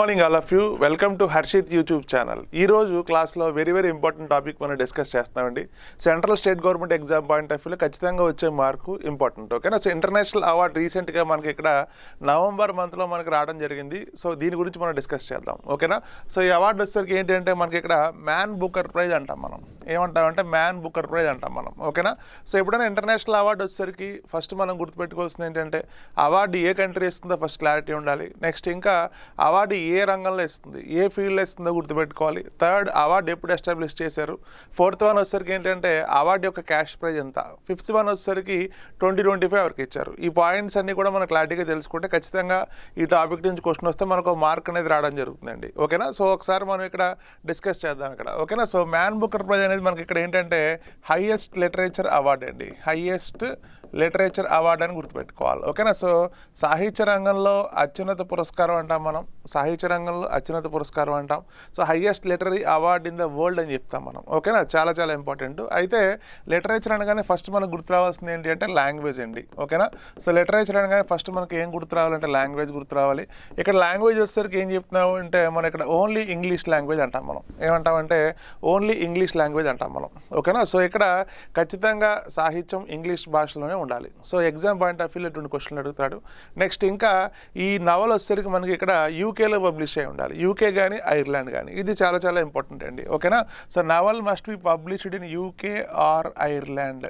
Morning all of you. Welcome to Harshit YouTube channel. ఈరోజు క్లాస్లో very important topic మనం discuss చేస్తామండి. Central state government exam point of వ్యూలో ఖచ్చితంగా వచ్చే మార్కు ఇంపార్టెంట్. ఓకేనా. సో ఇంటర్నేషనల్ అవార్డు రీసెంట్గా మనకి ఇక్కడ నవంబర్ మంత్లో మనకి రావడం జరిగింది. సో దీని గురించి మనం డిస్కస్ చేద్దాం. ఓకేనా. సో ఈ అవార్డు వచ్చేసరికి ఏంటంటే మనకి ఇక్కడ మ్యాన్ బుకర్ ప్రైజ్ అంటాం మనం. ఏమంటామంటే మ్యాన్ బుకర్ ప్రైజ్ అంటాం మనం. ఓకేనా. సో ఎప్పుడైనా ఇంటర్నేషనల్ అవార్డు వచ్చేసరికి ఫస్ట్ మనం గుర్తుపెట్టుకోవాల్సింది ఏంటంటే అవార్డు ఏ కంట్రీ ఇస్తుందో ఫస్ట్ క్లారిటీ ఉండాలి. నెక్స్ట్ ఇంకా అవార్డు ఏ రంగంలో ఇస్తుంది, ఏ ఫీల్డ్లో ఇస్తుందో గుర్తుపెట్టుకోవాలి. థర్డ్, అవార్డు ఎప్పుడు ఎస్టాబ్లిష్ చేశారు. ఫోర్త్ వన్ వచ్చేసరికి ఏంటంటే అవార్డు యొక్క క్యాష్ ప్రైజ్ ఎంత. ఫిఫ్త్ వన్ వచ్చేసరికి 2025 వరకు ఇచ్చారు. ఈ పాయింట్స్ అన్నీ కూడా మనం క్లారిటీగా తెలుసుకుంటే ఖచ్చితంగా ఈ టాపిక్ నుంచి క్వశ్చన్ వస్తే మనకు మార్క్ అనేది రావడం జరుగుతుందండి. ఓకేనా. సో ఒకసారి మనం ఇక్కడ డిస్కస్ చేద్దాం ఇక్కడ. ఓకేనా. సో మ్యాన్ బుకర్ ప్రైజ్ అనేది మనకి ఇక్కడ ఏంటంటే హైయెస్ట్ లిటరేచర్ అవార్డు అండి. హైయెస్ట్ లిటరేచర్ అవార్డు అని గుర్తుపెట్టుకోవాలి. ఓకేనా. సో సాహిత్య రంగంలో అత్యున్నత పురస్కారం అంటాం మనం. సాహిత్య రంగంలో అత్యున్నత పురస్కారం అంటాం. So highest literary award in the world అని చెప్తాం మనం. ఓకేనా. చాలా ఇంపార్టెంట్. అయితే లిటరేచర్ అనగానే ఫస్ట్ మనకు గుర్తు రావాల్సింది ఏంటి అంటే లాంగ్వేజ్ అండి. ఓకేనా. సో లిటరేచర్ అనగానే ఫస్ట్ మనకి ఏం గుర్తు రావాలంటే లాంగ్వేజ్ గుర్తు రావాలి. ఇక్కడ లాంగ్వేజ్ వచ్చేసరికి ఏం చెప్తున్నాము అంటే మనం ఇక్కడ ఓన్లీ ఇంగ్లీష్ లాంగ్వేజ్ అంటాం మనం. ఏమంటామంటే ఓన్లీ ఇంగ్లీష్ లాంగ్వేజ్ అంటాం మనం. ఓకేనా. సో ఇక్కడ ఖచ్చితంగా సాహిత్యం ఇంగ్లీష్ భాషలోనే ఉండాలి. సో ఎగ్జామ్ పాయింట్ ఆఫ్ వ్యూలో ఇటువంటి క్వశ్చన్లు అడుగుతాడు. నెక్స్ట్ ఇంకా ఈ నవల్ వచ్చేసరికి మనకి ఇక్కడ యూకేలో పబ్లిష్ అయి ఉండాలి. యూకే కానీ ఐర్లాండ్ కానీ. ఇది చాలా ఇంపార్టెంట్ అండి. ఓకేనా. So novel must be published in UK or Ireland.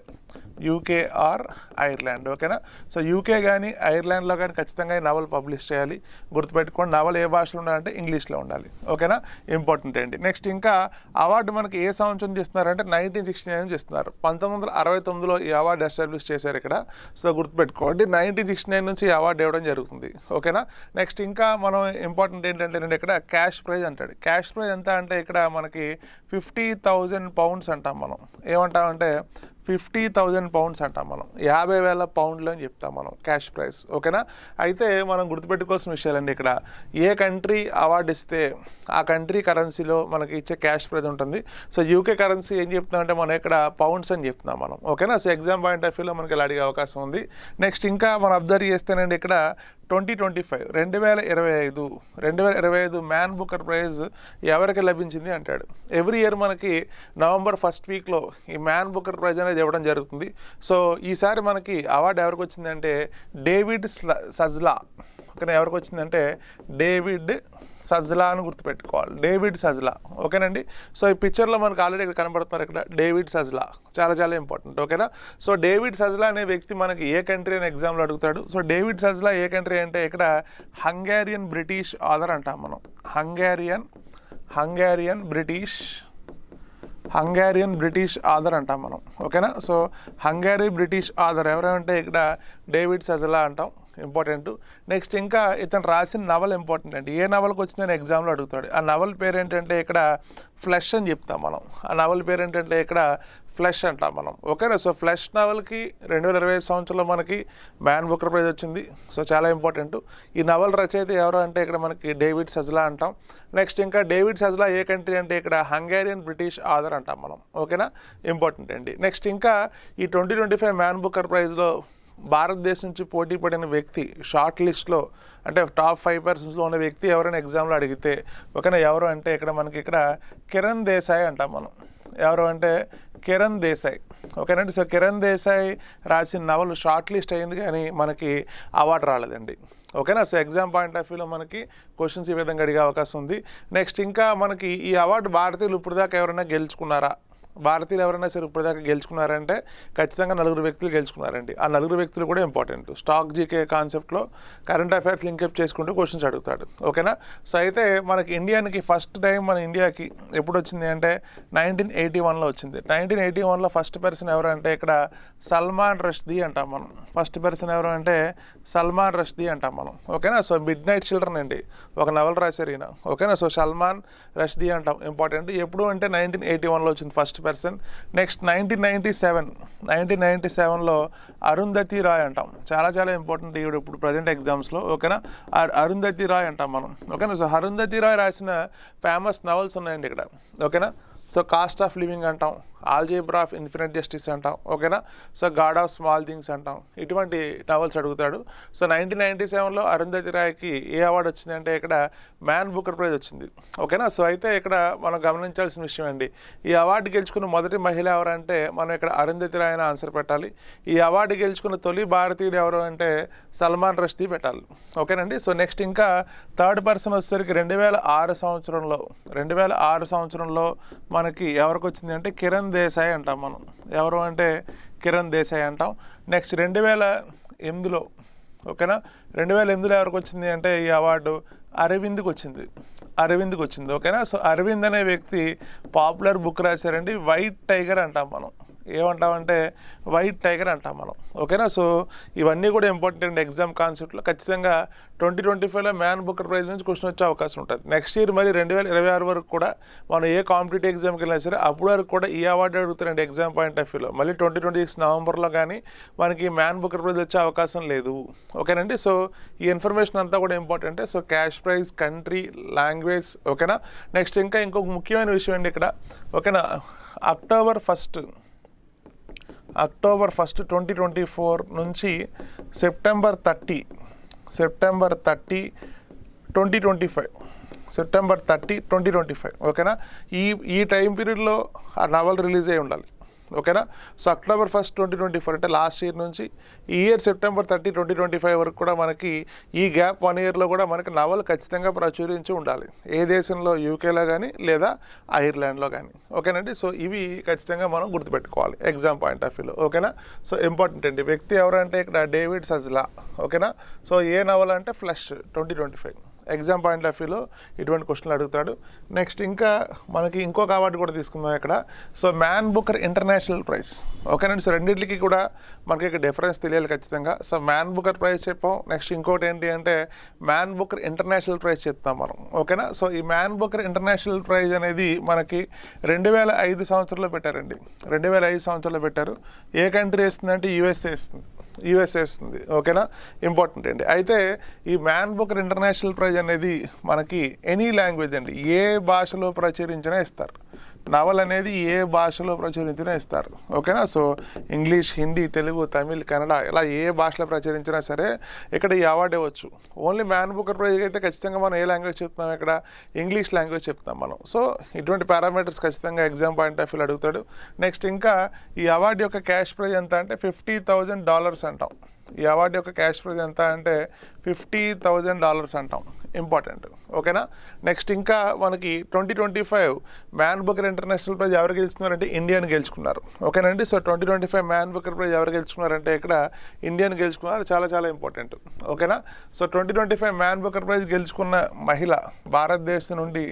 UK or Ireland. ఓకేనా. సో యూకే కానీ ఐర్లాండ్లో కానీ ఖచ్చితంగా ఈ నవల్ పబ్లిష్ చేయాలి. గుర్తుపెట్టుకోండి, నవల్ ఏ భాషలో ఉండాలంటే ఇంగ్లీష్లో ఉండాలి. ఓకేనా. ఇంపార్టెంట్ అండి. నెక్స్ట్ ఇంకా అవార్డు మనకి ఏ సంవత్సరం చేస్తున్నారంటే 1969 చేస్తున్నారు. 1969లో ఈ అవార్డు ఎస్టాబ్లిష్ చేశారు ఇక్కడ. సో గుర్తుపెట్టుకోండి, 1969 నుంచి ఈ అవార్డు ఇవ్వడం జరుగుతుంది. ఓకేనా. నెక్స్ట్ ఇంకా మనం ఇంపార్టెంట్ ఏంటంటే ఇక్కడ క్యాష్ ప్రైజ్ అంటాడు. క్యాష్ ప్రైజ్ ఎంత అంటే ఇక్కడ మనకి 50,000 పౌండ్స్ అంటాం మనం. ఏమంటామంటే 50,000 పౌండ్స్ అంటాం మనం. 50,000 పౌండ్లు అని చెప్తాం మనం క్యాష్ ప్రైస్. ఓకేనా. అయితే మనం గుర్తుపెట్టుకోవాల్సిన విషయాలండి ఇక్కడ ఏ కంట్రీ అవార్డు ఇస్తే ఆ కంట్రీ కరెన్సీలో మనకి ఇచ్చే క్యాష్ ప్రైజ్ ఉంటుంది. సో యూకే కరెన్సీ ఏం చెప్తున్నామంటే మనం ఇక్కడ పౌండ్స్ అని చెప్తున్నాం మనం. ఓకేనా. సో ఎగ్జామ్ పాయింట్ ఆఫ్ వ్యూలో మనకి ఇలా అడిగే అవకాశం ఉంది. నెక్స్ట్ ఇంకా మనం అబ్జర్వ్ చేస్తేనండి ఇక్కడ 2025 మ్యాన్ బుకర్ ప్రైజ్ ఎవరికి లభించింది అంటాడు. ఎవ్రీ ఇయర్ మనకి నవంబర్ ఫస్ట్ వీక్లో ఈ మ్యాన్ బుకర్ ప్రైజ్ అనేది ఇవ్వడం జరుగుతుంది. సో ఈసారి మనకి అవార్డు ఎవరికి వచ్చిందంటే డేవిడ్ సజ్లా. ఓకేనా. ఎవరికి వచ్చిందంటే డేవిడ్ సజ్లా అని గుర్తుపెట్టుకోవాలి. డేవిడ్ సజ్లా. ఓకేనండి. సో ఈ పిక్చర్లో మనకు ఆల్రెడీ ఇక్కడ కనబడుతున్నారు ఇక్కడ డేవిడ్ సజ్లా. చాలా ఇంపార్టెంట్. ఓకేనా. సో డేవిడ్ సజ్లా అనే వ్యక్తి మనకి ఏ కంట్రీ అని ఎగ్జామ్లో అడుగుతాడు. సో డేవిడ్ సజ్లా ఏ కంట్రీ అంటే ఇక్కడ హంగేరియన్ బ్రిటిష్ ఆథర్ అంటాం మనం. హంగేరియన్ బ్రిటిష్ ఆథర్ అంటాం మనం. ఓకేనా. సో హంగేరీ బ్రిటిష్ ఆథర్ ఎవరంటే ఇక్కడ డేవిడ్ సజ్లా అంటాం. ఇంపార్టెంట్. నెక్స్ట్ ఇంకా ఇతను రాసిన నవల్ ఇంపార్టెంట్ అండి. ఏ నవల్కి వచ్చిందని ఎగ్జామ్లో అడుగుతాడు. ఆ నవల్ పేరు ఏంటంటే ఇక్కడ ఫ్లెష్ అని చెప్తాం మనం. ఆ నవల్ పేరు ఏంటంటే ఇక్కడ ఫ్లెష్ అంటాం మనం. ఓకేనా. సో ఫ్లెష్ నవల్కి 2025 సంవత్సరంలో మనకి మ్యాన్ బుకర్ ప్రైజ్ వచ్చింది. సో చాలా ఇంపార్టెంట్. ఈ నవల్ రచయిత ఎవరు అంటే ఇక్కడ మనకి డేవిడ్ సజ్లా అంటాం. నెక్స్ట్ ఇంకా డేవిడ్ సజ్లా ఏ కంట్రీ అంటే ఇక్కడ హంగేరియన్ బ్రిటిష్ ఆథర్ అంటాం మనం. ఓకేనా. ఇంపార్టెంట్ అండి. నెక్స్ట్ ఇంకా ఈ 2025 మ్యాన్ బుకర్ ప్రైజ్లో భారతదేశం నుంచి పోటీ పడిన వ్యక్తి షార్ట్ లిస్ట్లో అంటే టాప్ 5% ఉన్న వ్యక్తి ఎవరైనా ఎగ్జామ్లో అడిగితే ఓకేనా ఎవరు అంటే ఇక్కడ మనకి ఇక్కడ కిరణ్ దేశాయ్ అంటాం మనం. ఎవరు అంటే కిరణ్ దేశాయ్. ఓకేనండి. సో కిరణ్ దేశాయ్ రాసిన నవలు షార్ట్ లిస్ట్ అయింది కానీ మనకి అవార్డు రాలేదండి. ఓకేనా. సో ఎగ్జామ్ పాయింట్ ఆఫ్ వ్యూలో మనకి క్వశ్చన్స్ ఈ విధంగా అడిగే అవకాశం ఉంది. నెక్స్ట్ ఇంకా మనకి ఈ అవార్డు భారతీయులు ఇప్పుడు దాకా ఎవరైనా గెలుచుకున్నారా. భారతీయులు ఎవరైనా సరే ఇప్పటిదాకా గెలుచుకున్నారంటే ఖచ్చితంగా 4 వ్యక్తులు గెలుచుకున్నారండి. ఆ 4 వ్యక్తులు కూడా ఇంపార్టెంట్. స్టాక్ జీకే కాన్సెప్ట్లో కరెంట్ అఫైర్స్ లింకప్ చేసుకుంటూ క్వశ్చన్స్ అడుగుతాడు. ఓకేనా. సో అయితే మనకి ఇండియాకి ఫస్ట్ టైం మన ఇండియాకి ఎప్పుడు వచ్చింది అంటే 1981లో వచ్చింది. 1981లో ఫస్ట్ పర్సన్ ఎవరు అంటే ఇక్కడ సల్మాన్ రష్దీ అంటాం మనం. ఫస్ట్ పర్సన్ ఎవరు అంటే సల్మాన్ రష్దీ అంటాం మనం. ఓకేనా. సో మిడ్ నైట్ చిల్డ్రన్ అండి ఒక నవల రాశారు ఈయన. ఓకేనా. సో సల్మాన్ రష్దీ అంటాం. ఇంపార్టెంట్. ఎప్పుడు అంటే 1981లో వచ్చింది ఫస్ట్ పర్సన్. నెక్స్ట్ 1997లో అరుంధతి రాయ్ అంటాం. చాలా ఇంపార్టెంట్ ఈవిడ ఇప్పుడు ప్రజెంట్ ఎగ్జామ్స్లో. ఓకేనా. అరుంధతి రాయ్ అంటాం మనం. ఓకేనా. సో అరుంధతి రాయ్ రాసిన ఫేమస్ నవల్స్ ఉన్నాయండి ఇక్కడ. ఓకేనా. సో కాస్ట్ ఆఫ్ లివింగ్ అంటాం, ఆల్జీబ్రా ఆఫ్ ఇన్ఫినిట్ జస్టిస్ అంటాం, ఓకేనా. So God of small things అంటాం, ఇటువంటి నవల్స్ అడుగుతాడు. సో 1997లో అరుంధతి రాయ్కి ఏ అవార్డు వచ్చింది అంటే ఇక్కడ మ్యాన్ బుకర్ ప్రైజ్ వచ్చింది, ఓకేనా. సో అయితే ఇక్కడ మనం గమనించాల్సిన విషయం అండి, ఈ అవార్డు గెలుచుకున్న మొదటి మహిళ ఎవరంటే మనం ఇక్కడ అరుంధతి రాయ్ అని ఆన్సర్ పెట్టాలి. ఈ అవార్డు గెలుచుకున్న తొలి భారతీయుడు ఎవరు అంటే సల్మాన్ రష్దీ పెట్టాలి, ఓకేనండి. సో నెక్స్ట్ ఇంకా థర్డ్ పర్సన్ వచ్చేసరికి 2006 సంవత్సరంలో మనకి ఎవరికి వచ్చింది అంటే కిరణ్ దేశాయ్ అంటాం మనం. ఎవరు అంటే కిరణ్ దేశాయ్ అంటాం. నెక్స్ట్ 2008లో, ఓకేనా, 2008లో ఎవరికి వచ్చింది అంటే ఈ అవార్డు అరవింద్కి వచ్చింది, ఓకేనా. సో అరవింద్ అనే వ్యక్తి పాపులర్ బుక్ రాశారండి, వైట్ టైగర్ అంటాం మనం. ఏమంటామంటే వైట్ టైగర్ అంటాం మనం, ఓకేనా. సో ఇవన్నీ కూడా ఇంపార్టెంట్ అండి ఎగ్జామ్ కాన్సెప్ట్లో. ఖచ్చితంగా 2025లో మ్యాన్ బుకర్ ప్రైజ్ నుంచి క్వశ్చన్ వచ్చే అవకాశం ఉంటుంది. నెక్స్ట్ ఇయర్ మరి 2026 వరకు కూడా మనం ఏ కాంపిటేటివ్ ఎగ్జామ్కి వెళ్ళినా సరే అప్పుడు వరకు కూడా ఈ అవార్డు అడుగుతారండి ఎగ్జామ్ పాయింట్ ఆఫ్ వ్యూలో. మళ్ళీ 2026 నవంబర్లో కానీ మనకి మ్యాన్ బుకర్ ప్రైజ్ వచ్చే అవకాశం లేదు, ఓకేనండి. సో ఈ ఇన్ఫర్మేషన్ అంతా కూడా important. So cash prize, country, language, ఓకేనా. నెక్స్ట్ ఇంకొక ముఖ్యమైన విషయం అండి ఇక్కడ, ఓకేనా. అక్టోబర్ 1 2024 నుంచి సెప్టెంబర్ 30 2025, ఓకేనా. ఈ టైం పీరియడ్లో ఆ నవల్ రిలీజ్ అయి ఉండాలి, ఓకేనా. సో అక్టోబర్ 1 2024 అంటే లాస్ట్ ఇయర్ నుంచి ఈ ఇయర్ సెప్టెంబర్ 30 2025 వరకు కూడా మనకి ఈ గ్యాప్ 1 ఇయర్లో కూడా మనకి నవల్ ఖచ్చితంగా ప్రచురించి ఉండాలి. ఏ దేశంలో, యూకేలో కానీ లేదా ఐర్లాండ్లో కానీ, ఓకేనండి. సో ఇవి ఖచ్చితంగా మనం గుర్తుపెట్టుకోవాలి ఎగ్జామ్ పాయింట్ ఆఫ్ వ్యూలో, ఓకేనా. సో ఇంపార్టెంట్ అండి. వ్యక్తి ఎవరంటే ఇక్కడ డేవిడ్ సజ్లా, ఓకేనా. సో ఏ నవల్ అంటే ఫ్లష్ 2025. ఎగ్జామ్ పాయింట్ ఆఫ్ వ్యూలో ఇటువంటి క్వశ్చన్లు అడుగుతాడు. నెక్స్ట్ ఇంకా మనకి ఇంకొక అవార్డు కూడా తీసుకుందాం ఇక్కడ. So Man Booker international praise, ఓకేనండి. సో రెండింటికి కూడా మనకి ఇక్కడ డిఫరెన్స్ తెలియాలి ఖచ్చితంగా. సో మ్యాన్ బుకర్ ప్రైజ్ చెప్పాం, నెక్స్ట్ ఇంకోటి ఏంటి అంటే మ్యాన్ బుకర్ ఇంటర్నేషనల్ ప్రైజ్ చెప్తాం మనం, ఓకేనా. సో ఈ మ్యాన్ బుకర్ ఇంటర్నేషనల్ ప్రైజ్ అనేది మనకి 2005 సంవత్సరంలో పెట్టారండి, 2005 సంవత్సరంలో పెట్టారు. ఏ కంట్రీ ఇస్తుందంటే యుఎస్ఏ ఇస్తుంది, ఓకేనా. ఇంపార్టెంట్ అండి. అయితే ఈ మ్యాన్ బుకర్ ఇంటర్నేషనల్ ప్రైజ్ అనేది మనకి ఎనీ లాంగ్వేజ్ అండి, ఏ భాషలో ప్రచురించినా ఇస్తారు. నవల్ అనేది ఏ భాషలో ప్రచురించినా ఇస్తారు, ఓకేనా. సో ఇంగ్లీష్, హిందీ, తెలుగు, తమిళ్, కన్నడ ఇలా ఏ భాషలో ప్రచురించినా సరే ఇక్కడ ఈ అవార్డు ఇవ్వచ్చు. ఓన్లీ మ్యాన్ బుకర్ ప్రైజ్ అయితే ఖచ్చితంగా మనం ఏ లాంగ్వేజ్ చెప్తున్నాం ఇక్కడ, ఇంగ్లీష్ లాంగ్వేజ్ చెప్తాం మనం. సో ఇటువంటి పారామీటర్స్ ఖచ్చితంగా ఎగ్జామ్ పాయింట్ ఆఫ్ వ్యూలో అడుగుతాడు. నెక్స్ట్ ఇంకా ఈ అవార్డు యొక్క క్యాష్ ప్రైజ్ ఎంత అంటే $50,000 అంటాం. ఈ అవార్డు యొక్క క్యాష్ ప్రైజ్ ఎంత అంటే $50,000 అంటాం, ఇంపార్టెంట్, ఓకేనా. నెక్స్ట్ ఇంకా మనకి 2025 మ్యాన్ బుకర్ ఇంటర్నేషనల్ ప్రైజ్ ఎవరు గెలుచుకున్నారంటే ఇండియన్ గెలుచుకున్నారు, ఓకేనండి. సో 2025 మ్యాన్ బుకర్ ప్రైజ్ ఎవరు గెలుచుకున్నారంటే ఇక్కడ ఇండియన్ గెలుచుకున్నారు, చాలా ఇంపార్టెంట్, ఓకేనా. సో 2025 మ్యాన్ బుకర్ ప్రైజ్ గెలుచుకున్న మహిళ, భారతదేశం నుండి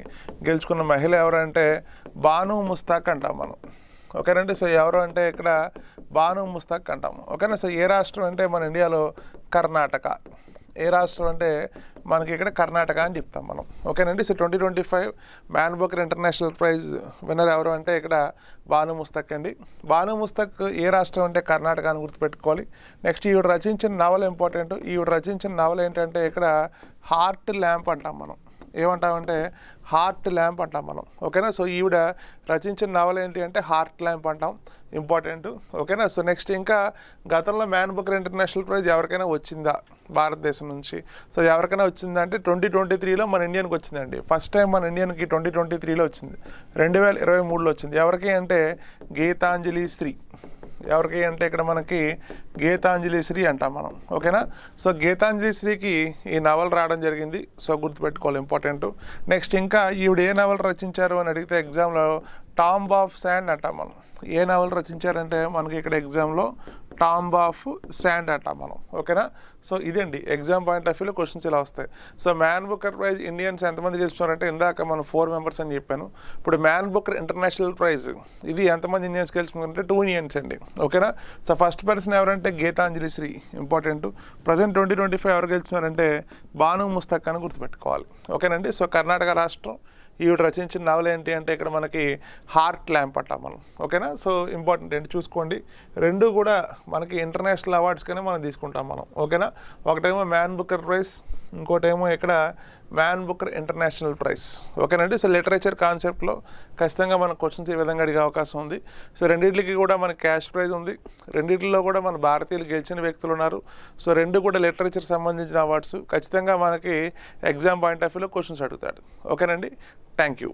గెలుచుకున్న మహిళ ఎవరంటే బాను ముస్తాక్ అంటాం మనం, ఓకేనండి. సో ఎవరు అంటే ఇక్కడ బాను ముస్తాక్ అంటాము, ఓకేనా. సో ఏ రాష్ట్రం అంటే మన ఇండియాలో కర్ణాటక, ఏ రాష్ట్రం అంటే మనకి ఇక్కడ కర్ణాటక అని చెప్తాం మనం, ఓకేనండి. So 2025 man Booker international prize winner ఎవరు అంటే ఇక్కడ బాను ముస్తక్ అండి. బాను ముస్తక్ ఏ రాష్ట్రం అంటే కర్ణాటక అని గుర్తుపెట్టుకోవాలి. నెక్స్ట్ ఈవిడ రచించిన నవల ఇంపార్టెంట్. ఈవిడ రచించిన నవల ఏంటంటే ఇక్కడ హార్ట్ ల్యాంప్ అంటాం మనం. ఏమంటామంటే హార్ట్ ల్యాంప్ అంటాం మనం, ఓకేనా. సో ఈవిడ రచించిన నవల ఏంటి అంటే హార్ట్ ల్యాంప్ అంటాం, ఇంపార్టెంట్, ఓకేనా. సో నెక్స్ట్ ఇంకా గతంలో మ్యాన్ బుకర్ ఇంటర్నేషనల్ ప్రైజ్ ఎవరికైనా వచ్చిందా భారతదేశం నుంచి? సో ఎవరికైనా వచ్చిందా అంటే 2023లో మన ఇండియన్కి వచ్చిందండి. ఫస్ట్ టైం మన ఇండియన్కి 2023లో వచ్చింది, 2023లో వచ్చింది. ఎవరికి అంటే గీతాంజలి శ్రీ. ఎవరికి అంటే ఇక్కడ మనకి గీతాంజలి శ్రీ అంటాం మనం, ఓకేనా. సో గీతాంజలి శ్రీకి ఈ నవల రావడం జరిగింది, సో గుర్తుపెట్టుకోవాలి, ఇంపార్టెంట్. నెక్స్ట్ ఇంకా ఈవిడ ఏ నవల రచించారు అని అడిగితే ఎగ్జామ్లో టాంబ్ ఆఫ్ శాండ్ అంటాం మనం. ఏ నవల రచించారంటే మనకి ఇక్కడ ఎగ్జామ్లో టాంబ్ ఆఫ్ శాండ్ అంటాం మనం, ఓకేనా. సో ఇదండి ఎగ్జామ్ పాయింట్ ఆఫ్ వ్యూలో క్వశ్చన్స్ ఇలా వస్తాయి. So Man Booker Prize Indians ఎంతమంది గెలుచుకున్నారంటే ఇందాక మనం 4 మెంబర్స్ అని చెప్పాను. ఇప్పుడు మ్యాన్ బుకర్ ఇంటర్నేషనల్ ప్రైజ్ ఇది ఎంతమంది ఇండియన్స్ గెలుచుకున్నారంటే 2 ఇండియన్స్ అండి, ఓకేనా. సో ఫస్ట్ పర్సన్ ఎవరంటే గీతాంజలి శ్రీ, ఇంపార్టెంట్. ప్రజెంట్ 2025 ఎవరు గెలుచుకున్నారంటే బాను ముస్తక్ అని గుర్తుపెట్టుకోవాలి, ఓకేనండి. సో కర్ణాటక రాష్ట్రం. ఈవిడ రచించిన నవల ఏంటి అంటే ఇక్కడ మనకి హార్ట్ ల్యాంప్ అంటాం మనం, ఓకేనా. సో ఇంపార్టెంట్ ఏంటి చూసుకోండి, రెండు కూడా మనకి ఇంటర్నేషనల్ అవార్డ్స్ కానీ మనం తీసుకుంటాం మనం, ఓకేనా. ఒకటేమో మ్యాన్ బుకర్ ప్రైజ్, ఇంకోటేమో ఇక్కడ వ్యాన్ బుకర్ ఇంటర్నేషనల్ ప్రైజ్. ఓకేనండి. సో లిటరేచర్ కాన్సెప్ట్లో ఖచ్చితంగా మనకు క్వశ్చన్స్ ఈ విధంగా అడిగే అవకాశం ఉంది. సో రెండింటికి కూడా మనకి క్యాష్ ప్రైజ్ ఉంది. రెండింటిలో కూడా మన భారతీయులు గెలిచిన వ్యక్తులు ఉన్నారు. సో రెండు కూడా లిటరేచర్ సంబంధించిన అవార్డ్స్. ఖచ్చితంగా మనకి ఎగ్జామ్ పాయింట్ ఆఫ్ వ్యూలో క్వశ్చన్స్ అడుగుతాడు. ఓకేనండి. Thank you.